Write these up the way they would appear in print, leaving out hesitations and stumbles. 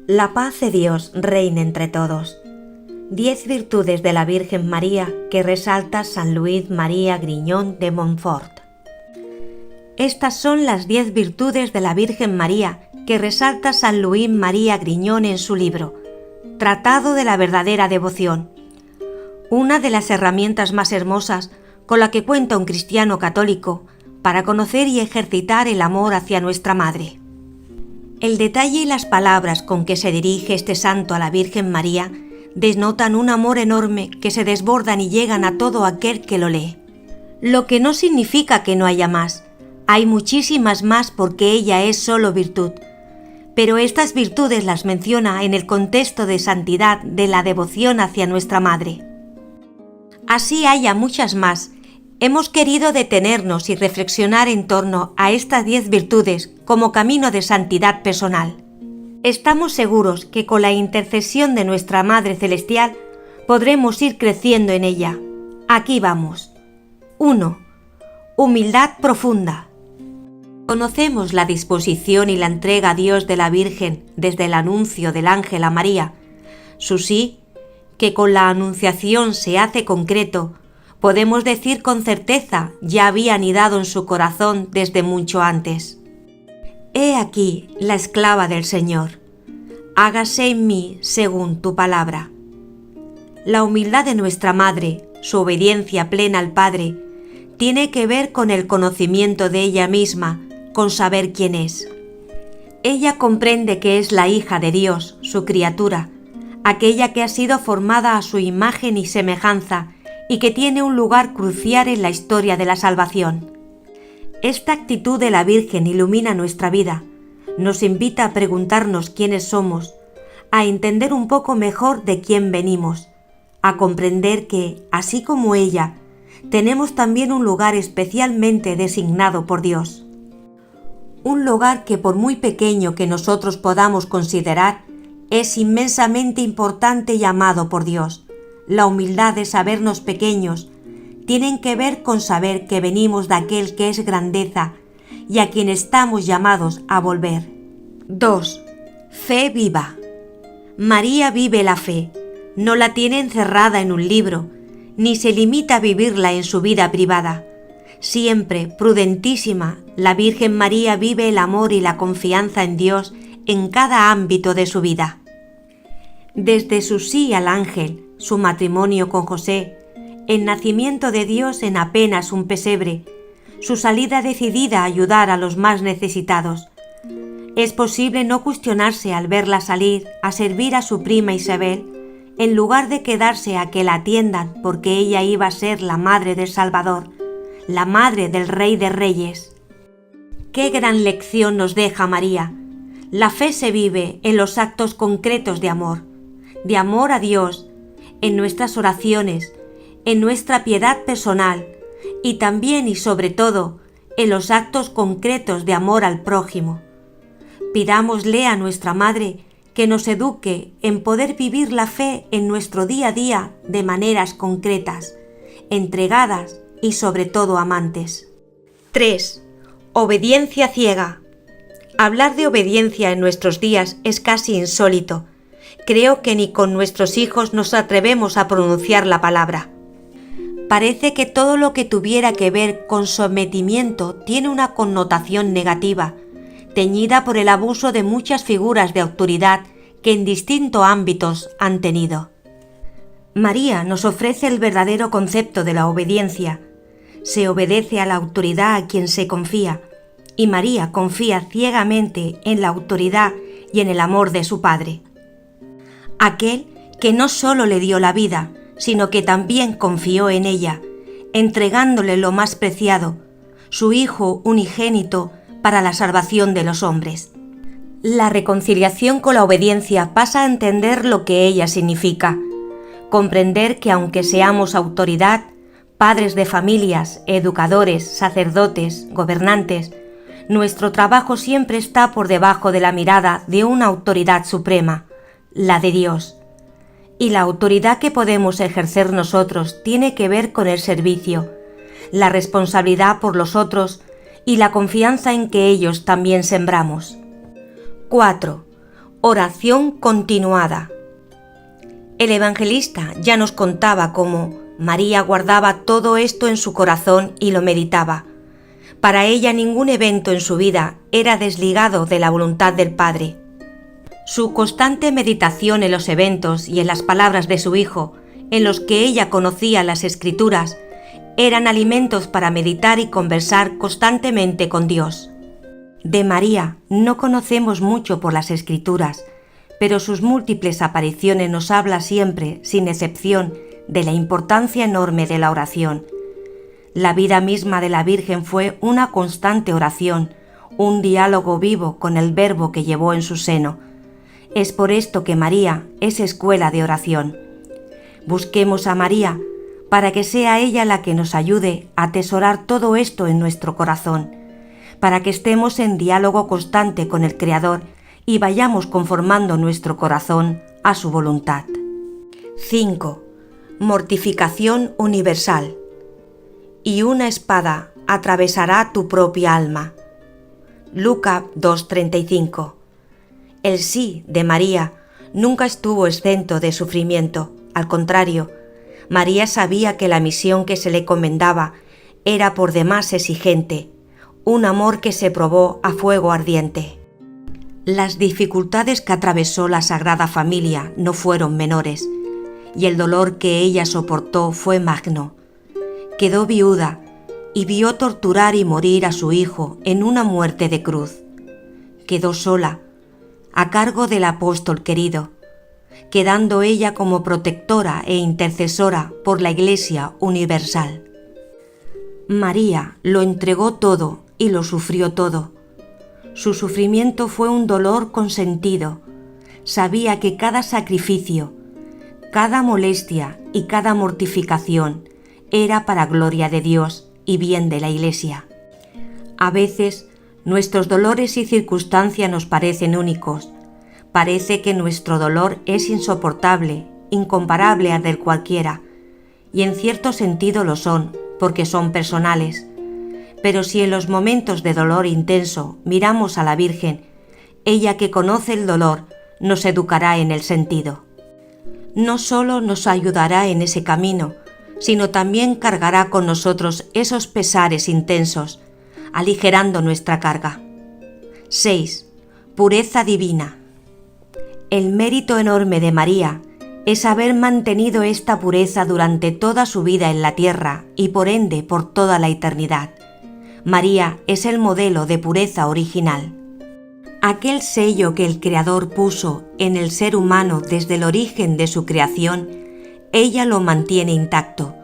La paz de Dios reine entre todos. 10 virtudes de la Virgen María que resalta San Luis María Grignon de Montfort. Estas son las 10 virtudes de la Virgen María que resalta San Luis María Grignon en su libro, Tratado de la verdadera devoción, una de las herramientas más hermosas con la que cuenta un cristiano católico para conocer y ejercitar el amor hacia nuestra Madre. El detalle y las palabras con que se dirige este santo a la Virgen María denotan un amor enorme que se desbordan y llegan a todo aquel que lo lee. Lo que no significa que no haya más. Hay muchísimas más porque ella es solo virtud. Pero estas virtudes las menciona en el contexto de santidad de la devoción hacia nuestra Madre. Así haya muchas más. Hemos querido detenernos y reflexionar en torno a estas 10 virtudes como camino de santidad personal. Estamos seguros que con la intercesión de nuestra Madre Celestial podremos ir creciendo en ella. Aquí vamos. 1. Humildad profunda. Conocemos la disposición y la entrega a Dios de la Virgen desde el anuncio del ángel a María. Su sí, que con la anunciación se hace concreto, podemos decir con certeza ya había anidado en su corazón desde mucho antes. He aquí la esclava del Señor. Hágase en mí según tu palabra. La humildad de nuestra Madre, su obediencia plena al Padre, tiene que ver con el conocimiento de ella misma, con saber quién es. Ella comprende que es la hija de Dios, su criatura, aquella que ha sido formada a su imagen y semejanza y que tiene un lugar crucial en la historia de la salvación. Esta actitud de la Virgen ilumina nuestra vida, nos invita a preguntarnos quiénes somos, a entender un poco mejor de quién venimos, a comprender que, así como ella, tenemos también un lugar especialmente designado por Dios. Un lugar que por muy pequeño que nosotros podamos considerar, es inmensamente importante y amado por Dios. La humildad de sabernos pequeños tienen que ver con saber que venimos de aquel que es grandeza y a quien estamos llamados a volver. 2. Fe viva. María vive la fe, no la tiene encerrada en un libro, ni se limita a vivirla en su vida privada. Siempre, prudentísima, la Virgen María vive el amor y la confianza en Dios en cada ámbito de su vida. Desde su sí al ángel, su matrimonio con José, el nacimiento de Dios en apenas un pesebre, su salida decidida a ayudar a los más necesitados. Es posible no cuestionarse al verla salir a servir a su prima Isabel, en lugar de quedarse a que la atiendan porque ella iba a ser la madre del Salvador, la madre del Rey de Reyes. ¡Qué gran lección nos deja María! La fe se vive en los actos concretos de amor a Dios, en nuestras oraciones, en nuestra piedad personal y también y sobre todo en los actos concretos de amor al prójimo. Pidámosle a nuestra Madre que nos eduque en poder vivir la fe en nuestro día a día de maneras concretas, entregadas y sobre todo amantes. 3. Obediencia ciega. Hablar de obediencia en nuestros días es casi insólito. Creo que ni con nuestros hijos nos atrevemos a pronunciar la palabra. Parece que todo lo que tuviera que ver con sometimiento tiene una connotación negativa, teñida por el abuso de muchas figuras de autoridad que en distintos ámbitos han tenido. María nos ofrece el verdadero concepto de la obediencia. Se obedece a la autoridad a quien se confía, y María confía ciegamente en la autoridad y en el amor de su Padre. Aquel que no solo le dio la vida, sino que también confió en ella, entregándole lo más preciado, su Hijo unigénito para la salvación de los hombres. La reconciliación con la obediencia pasa a entender lo que ella significa, comprender que aunque seamos autoridad, padres de familias, educadores, sacerdotes, gobernantes, nuestro trabajo siempre está por debajo de la mirada de una autoridad suprema, la de Dios. Y la autoridad que podemos ejercer nosotros tiene que ver con el servicio, la responsabilidad por los otros y la confianza en que ellos también sembramos. 4. Oración continuada. El evangelista ya nos contaba cómo María guardaba todo esto en su corazón y lo meditaba. Para ella ningún evento en su vida era desligado de la voluntad del Padre. Su constante meditación en los eventos y en las palabras de su Hijo, en los que ella conocía las Escrituras, eran alimentos para meditar y conversar constantemente con Dios. De María no conocemos mucho por las Escrituras, pero sus múltiples apariciones nos habla siempre, sin excepción, de la importancia enorme de la oración. La vida misma de la Virgen fue una constante oración, un diálogo vivo con el Verbo que llevó en su seno. Es por esto que María es escuela de oración. Busquemos a María para que sea ella la que nos ayude a atesorar todo esto en nuestro corazón, para que estemos en diálogo constante con el Creador y vayamos conformando nuestro corazón a su voluntad. 5. Mortificación universal. Y una espada atravesará tu propia alma. Lucas 2:35. El sí de María nunca estuvo exento de sufrimiento. Al contrario, María sabía que la misión que se le encomendaba era por demás exigente, un amor que se probó a fuego ardiente. Las dificultades que atravesó la Sagrada Familia no fueron menores, y el dolor que ella soportó fue magno. Quedó viuda y vio torturar y morir a su hijo en una muerte de cruz. Quedó sola, a cargo del apóstol querido, quedando ella como protectora e intercesora por la Iglesia universal. María lo entregó todo y lo sufrió todo. Su sufrimiento fue un dolor consentido. Sabía que cada sacrificio, cada molestia y cada mortificación era para gloria de Dios y bien de la Iglesia. A veces, nuestros dolores y circunstancias nos parecen únicos. Parece que nuestro dolor es insoportable, incomparable al del cualquiera, y en cierto sentido lo son, porque son personales. Pero si en los momentos de dolor intenso miramos a la Virgen, ella que conoce el dolor nos educará en el sentido. No solo nos ayudará en ese camino, sino también cargará con nosotros esos pesares intensos, aligerando nuestra carga. 6. Pureza divina. El mérito enorme de María es haber mantenido esta pureza durante toda su vida en la tierra y por ende por toda la eternidad. María es el modelo de pureza original. Aquel sello que el Creador puso en el ser humano desde el origen de su creación, ella lo mantiene intacto.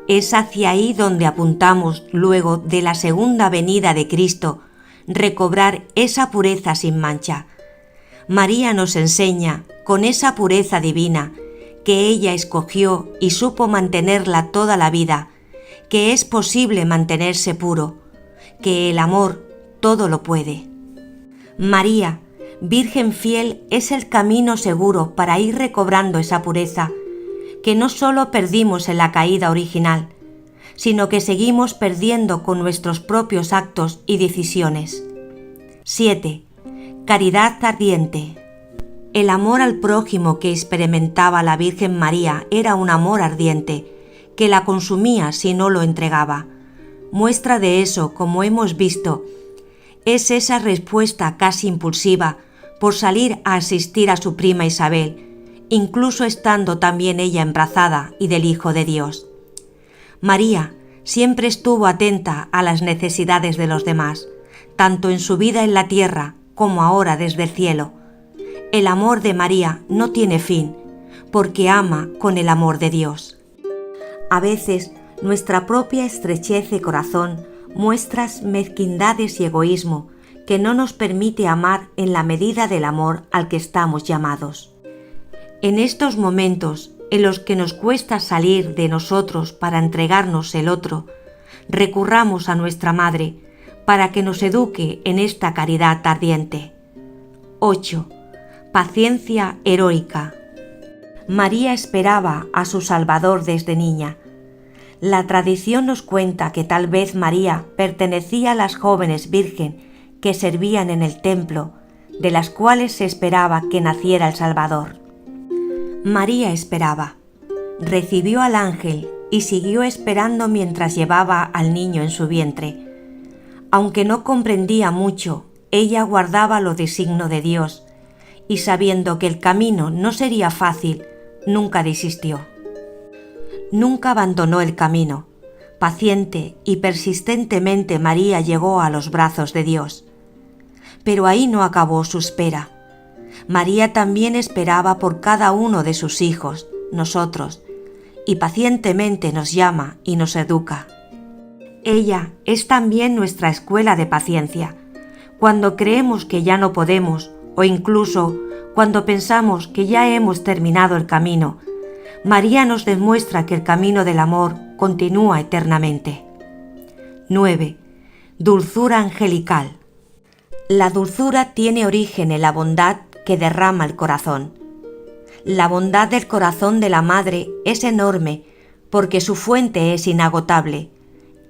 Es hacia ahí donde apuntamos luego de la segunda venida de Cristo, recobrar esa pureza sin mancha. María nos enseña, con esa pureza divina, que ella escogió y supo mantenerla toda la vida, que es posible mantenerse puro, que el amor todo lo puede. María, Virgen fiel, es el camino seguro para ir recobrando esa pureza, que no solo perdimos en la caída original, sino que seguimos perdiendo con nuestros propios actos y decisiones. 7. Caridad ardiente. El amor al prójimo que experimentaba la Virgen María era un amor ardiente, que la consumía si no lo entregaba. Muestra de eso, como hemos visto, es esa respuesta casi impulsiva por salir a asistir a su prima Isabel, incluso estando también ella embarazada y del Hijo de Dios. María siempre estuvo atenta a las necesidades de los demás, tanto en su vida en la tierra como ahora desde el cielo. El amor de María no tiene fin, porque ama con el amor de Dios. A veces, nuestra propia estrechez de corazón muestra mezquindades y egoísmo que no nos permite amar en la medida del amor al que estamos llamados. En estos momentos en los que nos cuesta salir de nosotros para entregarnos el otro, recurramos a nuestra Madre para que nos eduque en esta caridad ardiente. 8. Paciencia heroica. María esperaba a su Salvador desde niña. La tradición nos cuenta que tal vez María pertenecía a las jóvenes virgen que servían en el templo, de las cuales se esperaba que naciera el Salvador. María esperaba, recibió al ángel y siguió esperando mientras llevaba al niño en su vientre. Aunque no comprendía mucho, ella guardaba lo designo de Dios, y sabiendo que el camino no sería fácil, nunca desistió. Nunca abandonó el camino. Paciente y persistentemente María llegó a los brazos de Dios. Pero ahí no acabó su espera. María también esperaba por cada uno de sus hijos, nosotros, y pacientemente nos llama y nos educa. Ella es también nuestra escuela de paciencia. Cuando creemos que ya no podemos, o incluso cuando pensamos que ya hemos terminado el camino, María nos demuestra que el camino del amor continúa eternamente. 9. Dulzura angelical. La dulzura tiene origen en la bondad que derrama el corazón. La bondad del corazón de la madre es enorme porque su fuente es inagotable,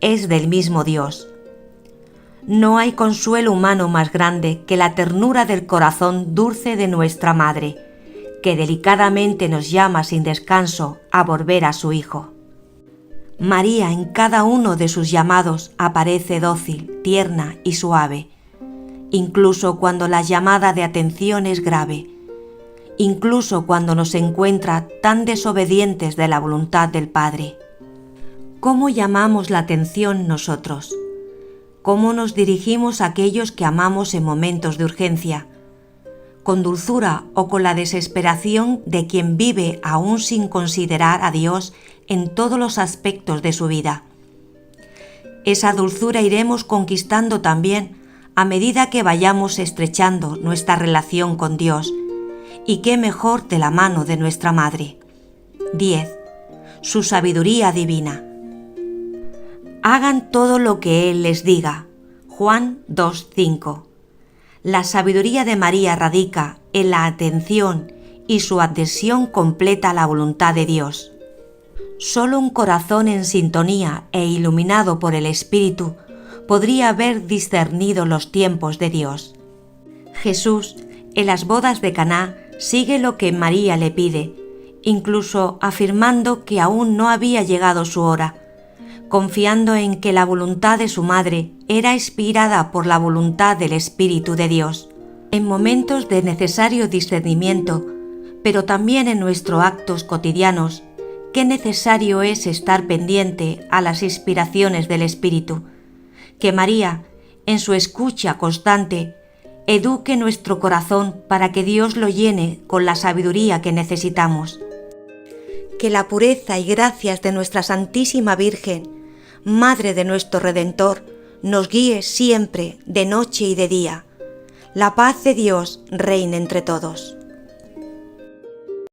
es del mismo Dios. No hay consuelo humano más grande que la ternura del corazón dulce de nuestra madre, que delicadamente nos llama sin descanso a volver a su Hijo. María en cada uno de sus llamados aparece dócil, tierna y suave, incluso cuando la llamada de atención es grave, incluso cuando nos encuentra tan desobedientes de la voluntad del Padre. ¿Cómo llamamos la atención nosotros? ¿Cómo nos dirigimos a aquellos que amamos en momentos de urgencia? ¿Con dulzura o con la desesperación de quien vive aún sin considerar a Dios en todos los aspectos de su vida? Esa dulzura iremos conquistando también a medida que vayamos estrechando nuestra relación con Dios, y qué mejor de la mano de nuestra Madre. 10. Su sabiduría divina. Hagan todo lo que Él les diga. Juan 2:5. La sabiduría de María radica en la atención y su adhesión completa a la voluntad de Dios. Solo un corazón en sintonía e iluminado por el Espíritu podría haber discernido los tiempos de Dios. Jesús, en las bodas de Caná, sigue lo que María le pide, incluso afirmando que aún no había llegado su hora, confiando en que la voluntad de su madre era inspirada por la voluntad del Espíritu de Dios. En momentos de necesario discernimiento, pero también en nuestros actos cotidianos, qué necesario es estar pendiente a las inspiraciones del Espíritu. Que María, en su escucha constante, eduque nuestro corazón para que Dios lo llene con la sabiduría que necesitamos. Que la pureza y gracias de nuestra Santísima Virgen, Madre de nuestro Redentor, nos guíe siempre, de noche y de día. La paz de Dios reine entre todos.